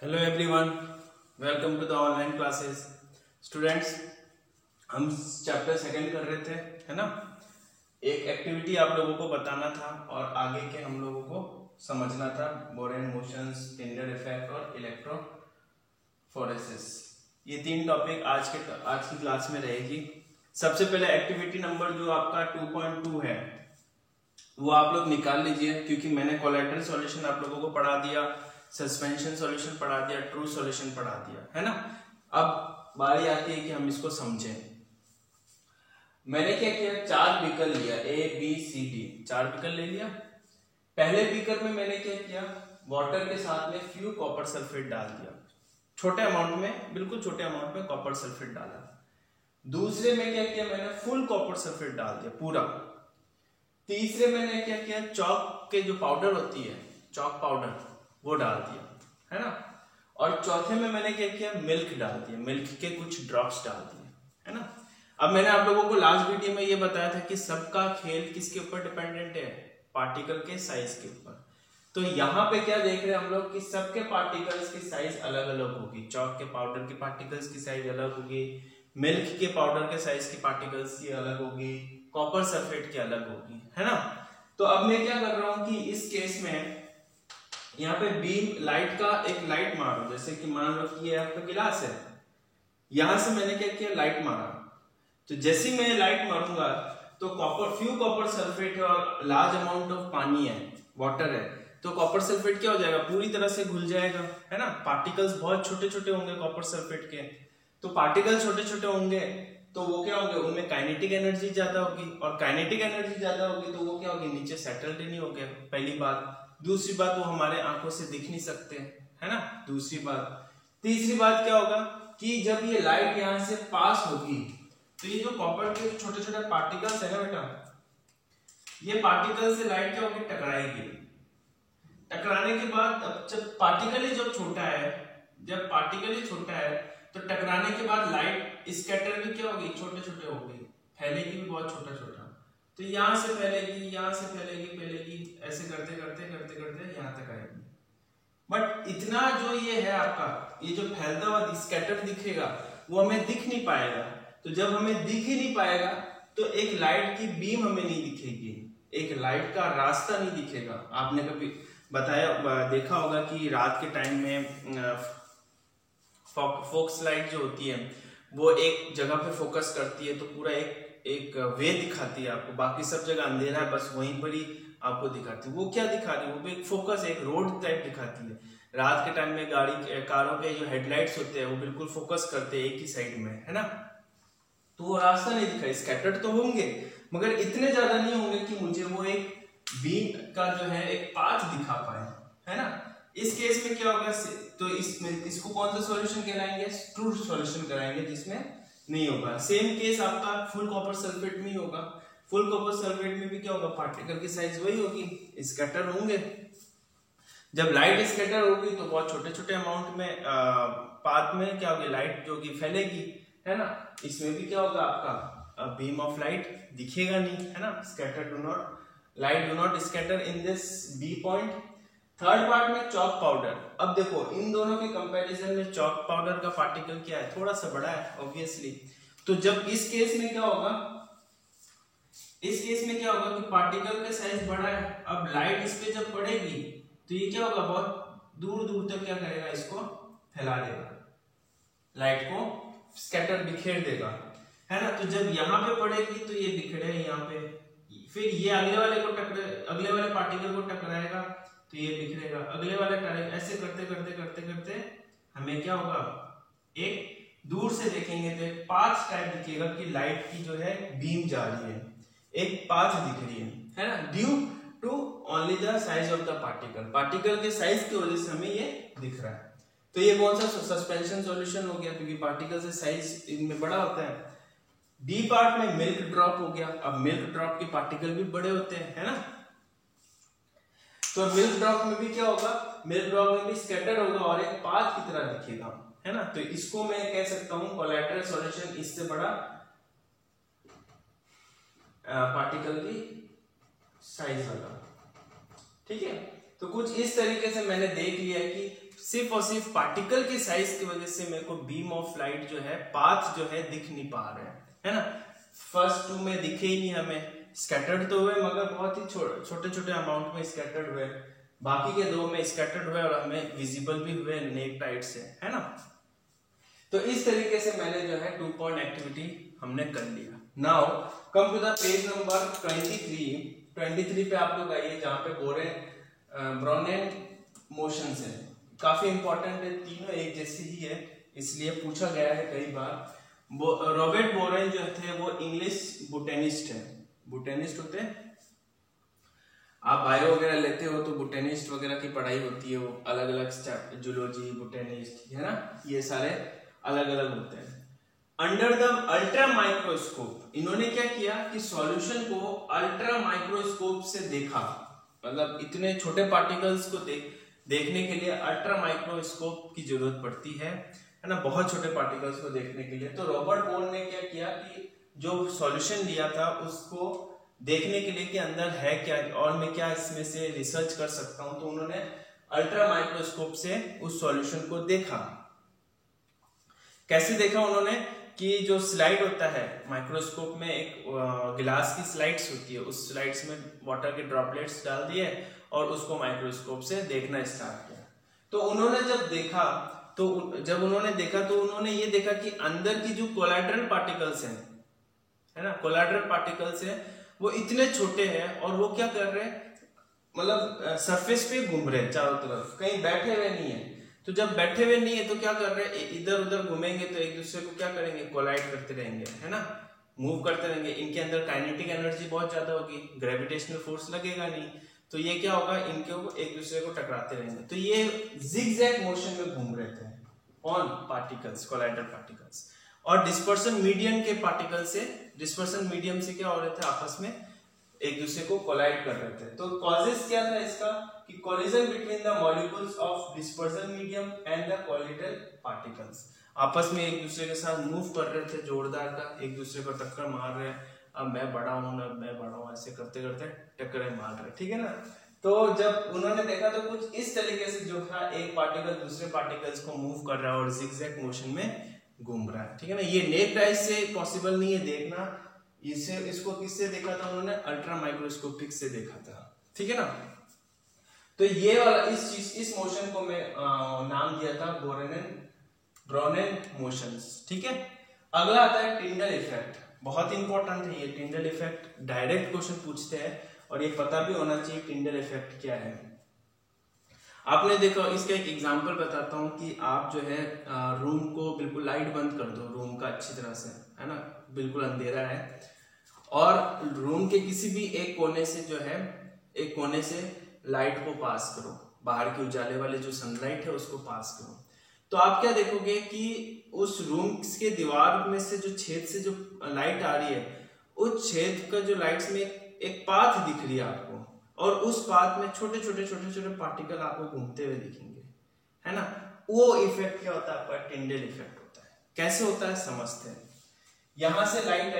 Hello everyone, welcome to the online classes. Students, हम chapter second कर रहे थे, है ना। एक एक्टिविटी आप लोगों को बताना था और आगे के हम लोगों को समझना था बोरेन मोशंस, टिंडर इफेक्ट और इलेक्ट्रोफोरेसिस। ये तीन टॉपिक आज की क्लास में रहेगी। सबसे पहले एक्टिविटी नंबर जो आपका 2.2 है वो आप लोग निकाल लीजिए, क्योंकि मैंने कोलैटरल सॉल्यूशन आप लोगों को पढ़ा दिया, सस्पेंशन सॉल्यूशन पढ़ा दिया, ट्रू सॉल्यूशन पढ़ा दिया, है ना। अब बारी आती है कि हम इसको समझें। मैंने क्या किया, चार बीकर लिया, ए बी सी डी, चार बीकर ले लिया। पहले बीकर में मैंने क्या किया, वाटर के साथ में फ्यू कॉपर सल्फेट डाल दिया, छोटे अमाउंट में, बिल्कुल छोटे अमाउंट में कॉपर सल्फेट डाला। दूसरे में क्या किया, मैंने फुल कॉपर सल्फेट डाल दिया पूरा। तीसरे मैंने क्या किया, चौक के जो पाउडर होती है, चौक पाउडर, वो डाल दिया, है ना। और चौथे में मैंने क्या किया, मिल्क डाल दिया, मिल्क के कुछ ड्रॉप्स डाल दिए, है ना। अब मैंने आप लोगों को लास्ट वीडियो में ये बताया था कि सबका खेल किसके ऊपर डिपेंडेंट है, पार्टिकल के साइज के ऊपर। तो यहाँ पे क्या देख रहे हैं हम लोग कि सबके पार्टिकल्स की साइज अलग अलग होगी। चौक के पाउडर के पार्टिकल्स की साइज अलग होगी, मिल्क के पाउडर के साइज की पार्टिकल्स की अलग होगी, कॉपर सल्फेट की अलग होगी, है ना। तो अब मैं क्या कर रहा हूं कि इस केस में यहाँ पे बीम लाइट का एक लाइट मारो, जैसे कि मान लो कि ये आपका गिलास है, यहां से मैंने क्या किया, लाइट मारा। तो जैसे ही मैं लाइट मारूंगा तो फ्यू कॉपर सल्फेट है और लार्ज अमाउंट ऑफ पानी है, वाटर है, तो कॉपर सल्फेट क्या हो जाएगा, पूरी तरह से घुल जाएगा, है ना। पार्टिकल्स बहुत छोटे छोटे होंगे कॉपर सल्फेट के, तो पार्टिकल छोटे छोटे होंगे तो वो क्या होंगे, उनमें काइनेटिक एनर्जी ज्यादा होगी, और काइनेटिक एनर्जी ज्यादा होगी तो वो क्या होगी, नीचे सेटल्ड नहीं होंगे, पहली बात। दूसरी बात, वो हमारे आंखों से दिख नहीं सकते, है ना, दूसरी बात। तीसरी बात क्या होगा कि जब ये लाइट यहां से पास होगी तो ये जो कॉपर के छोटे छोटे पार्टिकल्स है ना बेटा, ये पार्टिकल से लाइट क्या होगी, टकराएगी। टकराने के बाद अब जब पार्टिकल ही जब छोटा है, जब पार्टिकल ही छोटा है तो टकराने के बाद लाइट स्कैटर भी क्या होगी, छोटे छोटे होगी, फैलेगी भी बहुत छोटा छोटा। तो यहां से फैलेगी, यहां से फैलेगी, ऐसे करते करते करते करते यहां तक आएगी। बट इतना जो ये है आपका, ये जो फैलता हुआ स्कैटर दिखेगा वो हमें दिख नहीं पाएगा। तो जब हमें दिख ही नहीं पाएगा तो एक लाइट की बीम हमें नहीं दिखेगी, एक लाइट का रास्ता नहीं दिखेगा। आपने कभी देखा होगा कि रात के टाइम में फोकस लाइट जो होती है वो एक जगह पे फोकस करती है तो पूरा एक वे दिखाती है आपको, बाकी सब जगह अंधेरा है, बस वहीं पर ही आपको दिखाती है। वो क्या दिखा रही है, वो एक फोकस, एक रोड टाइप दिखाती है। रात के टाइम में कारों के जो हेडलाइट्स होते हैं वो बिल्कुल फोकस करते हैं एक ही साइड में, है ना। तो वो रास्ता नहीं दिखाई, स्कैटर्ड तो होंगे मगर इतने ज्यादा नहीं होंगे कि मुझे वो एक बीम का जो है एक पाथ दिखा पाए, है ना। इस केस में क्या होगा, तो इसको कौन सा सॉल्यूशन कहलाएंगे, ट्रू सॉल्यूशन कराएंगे, जिसमें नहीं होगा। सेम केस आपका फुल कॉपर सल्फेट में ही होगा। फुल कॉपर सल्फेट में भी क्या होगा, पार्टिकल की साइज वही होगी, स्कैटर होंगे। जब लाइट स्कैटर होगी तो बहुत छोटे छोटे अमाउंट में पाथ में क्या होगी, लाइट जो की फैलेगी, है ना। इसमें भी क्या होगा, आपका बीम ऑफ लाइट दिखेगा नहीं, है ना। Light do not scatter in this B point. Third part में चॉक पाउडर। अब देखो इन दोनों के कंपैरिजन में चॉक पाउडर का पार्टिकल क्या है, थोड़ा सा बड़ा है ऑब्वियसली। तो जब इस केस में क्या होगा, इस केस में क्या होगा कि पार्टिकल का साइज बड़ा है, अब लाइट इस पे जब पड़ेगी तो ये क्या होगा, बहुत दूर दूर तक क्या करेगा, इसको फैला देगा, लाइट को स्कैटर बिखेर देगा, है ना। तो जब यहाँ पे पड़ेगी तो ये बिखरे यहाँ पे, फिर ये अगले वाले पार्टिकल को टकराएगा तो ये बिखरेगा, अगले वाले ऐसे करते करते करते करते हमें क्या होगा, एक दूर से देखेंगे तो एक पाथ टाइप दिखेगा कि लाइट की जो है बीम जा रही है, एक पाथ दिख रही है ना, due to only the size of the particle. Particle के साइज की वजह से हमें ये दिख रहा है। तो ये कौन सा सस्पेंशन सॉल्यूशन हो गया, क्योंकि पार्टिकल से साइज इनमें बड़ा होता है। डी पार्ट में मिल्क ड्रॉप हो गया। अब मिल्क ड्रॉप के पार्टिकल भी बड़े होते हैं, है ना। तो मिल्क ड्रॉप में भी क्या होगा, मिल्क ड्रॉप में भी स्कैटर होगा और एक पाथ की तरह दिखेगा, है ना। तो इसको मैं कह सकता हूं कोलैटरल सॉल्यूशन, इससे बड़ा पार्टिकल की साइज वाला, ठीक है। तो कुछ इस तरीके से मैंने देख लिया कि सिर्फ और सिर्फ पार्टिकल के साइज की वजह से मेरे को बीम ऑफ लाइट जो है, पाथ जो है, दिख नहीं पा रहे हैं, है ना। फर्स्ट 2 में दिखे ही नहीं हमें, स्कैटर्ड तो हुए मगर बहुत ही छोटे छोटे अमाउंट में स्कैटर्ड हुए, बाकी के 2 में स्कैटर्ड हुए और हमें विजिबल भी हुए नेक्ड आइट से, है ना। तो इस तरीके से मैंने जो है 2 पॉइंट एक्टिविटी हमने कर लिया। Now come to the page number 23 पे आप लोग आइए, जहां पे ब्रोनेन मोशंस है, काफी इंपॉर्टेंट है, तीनों एक जैसी ही है, इसलिए पूछा गया है कई बार। रॉबर्ट बोरेन जो थे वो इंग्लिश बोटेनिस्ट है, बोटेनिस्ट होते हैं, आप बायो वगैरह लेते हो तो बोटेनिस्ट वगैरह की पढ़ाई होती है, वो अलग अलग जूलॉजी, बोटेनिस्ट, है ना, ये सारे अलग अलग होते हैं। अंडर द अल्ट्रा माइक्रोस्कोप इन्होंने क्या किया कि सॉल्यूशन को अल्ट्रा माइक्रोस्कोप से देखा, मतलब इतने छोटे पार्टिकल्स को देखने के लिए अल्ट्रा माइक्रोस्कोप की जरूरत पड़ती है ना, बहुत छोटे पार्टिकल्स को देखने के लिए। तो रॉबर्ट बोर ने क्या किया कि जो सॉल्यूशन लिया था उसको देखने के लिए कि अंदर है क्या और मैं क्या इसमें से रिसर्च कर सकता हूं, तो उन्होंने अल्ट्रा माइक्रोस्कोप से उस सॉल्यूशन को देखा। कैसे देखा उन्होंने कि जो स्लाइड होता है माइक्रोस्कोप में, एक गिलास की स्लाइड्स होती है, उस स्लाइड्स में वाटर के ड्रॉपलेट्स डाल दिए और उसको माइक्रोस्कोप से देखना स्टार्ट किया। तो उन्होंने जब देखा तो उन्होंने ये देखा कि अंदर की जो कोलैटरल पार्टिकल्स हैं, है ना, कोलैटरल पार्टिकल्स हैं, वो इतने छोटे हैं और वो क्या कर रहे हैं, मतलब सरफेस पे घूम रहे हैं चारों तरफ, कहीं बैठे हुए नहीं है। तो जब बैठे हुए नहीं है तो क्या कर रहे हैं, इधर उधर घूमेंगे तो एक दूसरे को क्या करेंगे, कोलाइड करते रहेंगे, है ना, मूव करते रहेंगे। इनके अंदर काइनेटिक एनर्जी बहुत ज्यादा होगी, ग्रेविटेशनल फोर्स लगेगा नहीं, तो ये क्या होगा, इनके एक दूसरे को टकराते रहेंगे। तो ये जिगजैग मोशन में घूम रहे थे ऑन पार्टिकल्स, कोलाइडल पार्टिकल्स। और डिस्पर्सन मीडियम के पार्टिकल से, डिस्पर्सन मीडियम से क्या हो रहे थे, आपस में एक दूसरे को कोलाइड कर रहे थे। तो कॉजेस क्या था इसका कि collision between the molecules of dispersion medium and the colloidal particles, आपस में एक दूसरे के साथ मूव कर रहे थे जोरदार का, एक दूसरे को टक्कर मार रहे हैं, अब मैं बड़ा हूं ना मैं बड़ा हूं, ऐसे करते करते टक्कर मार रहे, ठीक है ना। तो जब उन्होंने देखा तो कुछ इस तरीके से जो था, एक पार्टिकल दूसरे पार्टिकल्स को मूव कर रहा है और जिगजैग मोशन में घूम रहा है, ठीक है ना। ये नेक्ड आई से पॉसिबल नहीं है देखना, इसको किससे देखा था उन्होंने, अल्ट्रा माइक्रोस्कोपिक से देखा था, ठीक है ना। तो ये वाला इस मोशन को मैं नाम दिया था ब्रोनेन मोशंस, ठीक है। अगला आता है टिंडल इफेक्ट, बहुत इंपॉर्टेंट है ये टिंडल इफेक्ट, डायरेक्ट क्वेश्चन पूछते हैं और ये पता भी होना चाहिए टिंडल इफेक्ट क्या है। आपने देखो, इसका एक एग्जांपल बताता हूं कि आप जो है रूम को बिल्कुल लाइट बंद कर दो, रूम का अच्छी तरह से, है ना, बिल्कुल अंधेरा है, और रूम के किसी भी एक कोने से जो है, एक कोने से लाइट को पास करो, बाहर की उजाले वाले जो सनलाइट है उसको पास करो, तो आप क्या देखोगे कि उस रूम के दीवार में से जो छेद से जो लाइट आ रही है, उस छेद का जो लाइट्स में एक पाथ दिख रही है आपको, और उस पाथ में छोटे छोटे पार्टिकल आपको घूमते हुए दिखेंगे, है ना। वो इफेक्ट क्या होता है आपका, टिंडल इफेक्ट होता है। कैसे होता है समझते हैं। यहां से लाइट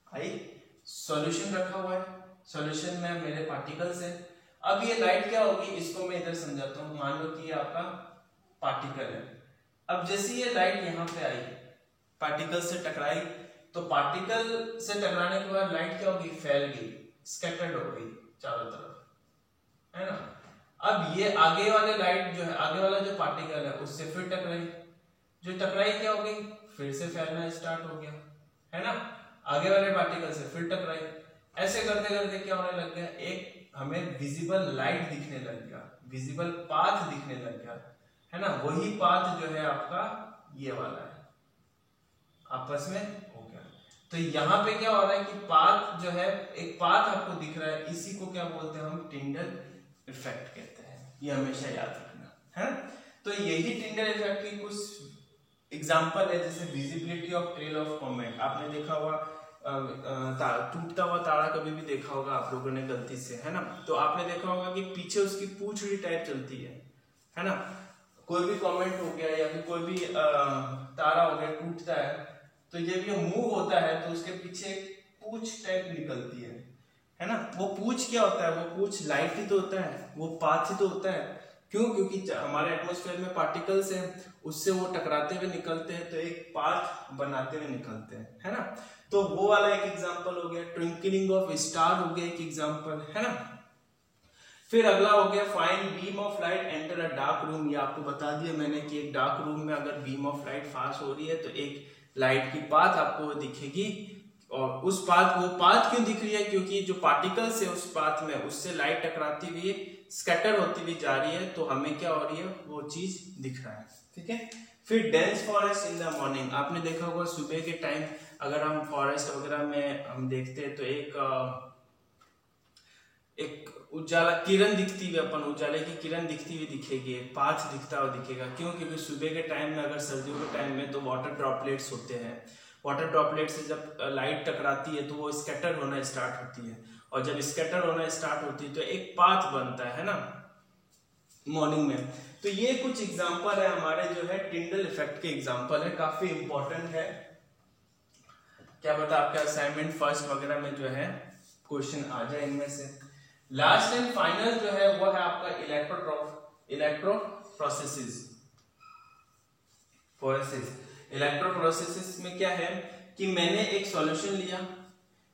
आई, सॉल्यूशन रखा हुआ है, सॉल्यूशन में मेरे पार्टिकल्स है। अब ये लाइट क्या होगी, इसको मैं इधर समझाता हूं। मान लो कि ये आपका पार्टिकल है। अब जैसे ये लाइट यहाँ पे आई, पार्टिकल से टकराई, तो पार्टिकल से टकराने के बाद लाइट क्या होगी, फैल गई, स्कैटर्ड हो गई चारों तरफ, है ना। अब ये आगे वाले लाइट जो है, आगे वाला जो पार्टिकल है उससे फिर टकराई, जो टकराई क्या हो गई, फिर से फैलना स्टार्ट हो गया, है ना। आगे वाले पार्टिकल से फिर टकराई, ऐसे करते करते क्या होने लग गया, एक हमें विजिबल लाइट दिखने लग गया, विजिबल पाथ दिखने लग गया, है ना। वही पाथ जो है आपका ये वाला है, आपस में हो गया। तो यहाँ पे क्या हो रहा है कि पाथ जो है, एक पाथ आपको दिख रहा है, इसी को क्या बोलते हैं हम, टिंडल इफेक्ट कहते हैं। ये हमेशा याद रखना है। तो यही टिंडल इफेक्ट की कुछ एग्जांपल है, जैसे visibility of trail of comet. आपने देखा हुआ टूटता हुआ तारा कभी भी देखा होगा आप लोगों ने गलती से, है ना। तो आपने देखा होगा कि पीछे उसकी पूंछड़ी टाइप चलती है ना। कोई भी कमेंट हो गया या फिर कोई भी तारा हो गया टूटता है, तो जब ये मूव होता है तो उसके पीछे पूंछ टाइप निकलती है ना। वो पूंछ क्या होता है, वो पूंछ लाइट ही तो होता है, वो पाथ ही तो होता है। क्यों? क्योंकि हमारे एटमॉस्फेयर में पार्टिकल्स हैं, उससे वो टकराते हुए निकलते हैं तो एक पाथ बनाते हुए निकलते हैं, है ना। तो वो वाला एक एग्जांपल हो गया। ट्विंकलिंग ऑफ स्टार हो गया एक एग्जांपल, है ना। फिर अगला हो गया find beam of light enter a dark room. ये आपको बता दिया मैंने कि एक डार्क रूम में अगर बीम ऑफ लाइट पास हो रही है तो एक लाइट की पाथ आपको दिखेगी, और उस पाथ, वो पाथ क्यों दिख रही है? क्योंकि जो पार्टिकल्स है उस पाथ में, उससे लाइट टकराती हुई स्कैटर होती हुई जा रही है, तो हमें क्या हो रही है, वो चीज दिख रहा है, ठीक है। फिर dense forest in the morning. आपने देखा होगा सुबह के टाइम अगर हम फॉरेस्ट वगैरह में हम देखते हैं तो एक उजाला किरण दिखती हुई, अपन उजाले की किरण दिखती हुई दिखेगी, एक पाथ दिखता हुआ दिखेगा। क्यों? क्योंकि सुबह के टाइम में, अगर सर्दियों के टाइम में, तो वाटर ड्रॉपलेट्स होते हैं। वाटर ड्रॉपलेट से जब लाइट टकराती है तो वो स्कैटर होना स्टार्ट होती है, और जब स्कैटर होना स्टार्ट होती है तो एक पाथ बनता है ना मॉर्निंग में। तो ये कुछ एग्जांपल है हमारे जो है टिंडल इफेक्ट के एग्जांपल है, काफी इंपॉर्टेंट है। क्या पता आपके असाइनमेंट फर्स्ट वगैरह में जो है क्वेश्चन आ जाए इनमें से। लास्ट एंड फाइनल जो है वो है आपका इलेक्ट्रोप्रोसेसिस में क्या है कि मैंने एक सॉल्यूशन लिया,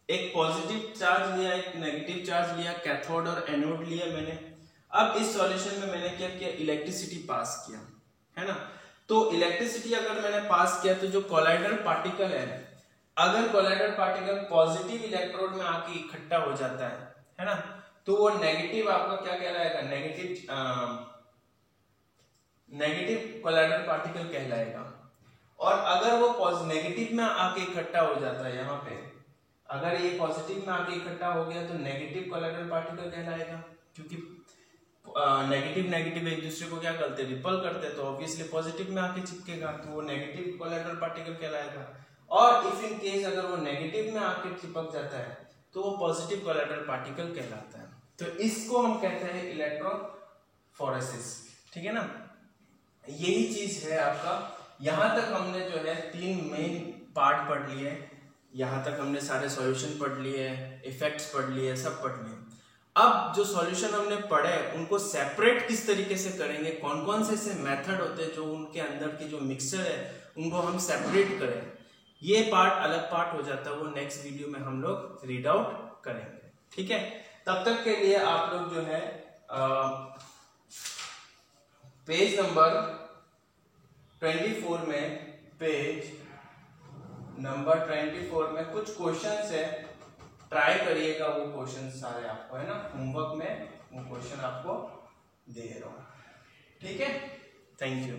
एक पॉजिटिव चार्ज लिया, एक नेगेटिव चार्ज लिया, कैथोड और एनोड लिया मैंने। अब इस सॉल्यूशन में मैंने क्या किया, इलेक्ट्रिसिटी पास किया, है ना। तो इलेक्ट्रिसिटी अगर मैंने पास किया तो जो कोलाइडर पार्टिकल है, अगर कोलाइडर पार्टिकल पॉजिटिव इलेक्ट्रोड में आके इकट्ठा हो जाता है ना, तो वो नेगेटिव आपका क्या कहलाएगा, नेगेटिव कोलाइडर पार्टिकल कहलाएगा। और अगर वो नेगेटिव में आके इकट्ठा हो जाता है, यहाँ पे अगर ये पॉजिटिव में आके इकट्ठा हो गया तो नेगेटिव कोलाइडर पार्टिकल कहलाएगा, क्योंकि नेगेटिव एक दूसरे को क्या करते हैं, रिपल करते हैं, तो ऑब्वियसली पॉजिटिव में आके चिपकेगा, तो वो नेगेटिव कोलाइडर पार्टिकल कहलाएगा। और इफ इन केस अगर वो नेगेटिव में आके चिपक जाता है तो वो पॉजिटिव कोलाइडर पार्टिकल कहलाता है। तो इसको हम कहते हैं इलेक्ट्रोफोरेसिस, ठीक है ना। यही चीज है आपका। यहां तक हमने जो है 3 मेन पार्ट पढ़ लिए, यहां तक हमने सारे सॉल्यूशन पढ़ लिए, इफेक्ट्स पढ़ लिए, सब पढ़ लिए। अब जो सॉल्यूशन हमने पढ़े उनको सेपरेट किस तरीके से करेंगे, कौन कौन से ऐसे मेथड होते हैं जो उनके अंदर की जो मिक्सचर है उनको हम सेपरेट करें, ये पार्ट अलग पार्ट हो जाता है, वो नेक्स्ट वीडियो में हम लोग रीड आउट करेंगे, ठीक है। तब तक के लिए आप लोग जो है पेज नंबर 24 में कुछ क्वेश्चंस है, ट्राई करिएगा वो क्वेश्चन सारे आपको, है ना, होमवर्क में वो क्वेश्चन आपको दे रहा हूं, ठीक है। Thank you.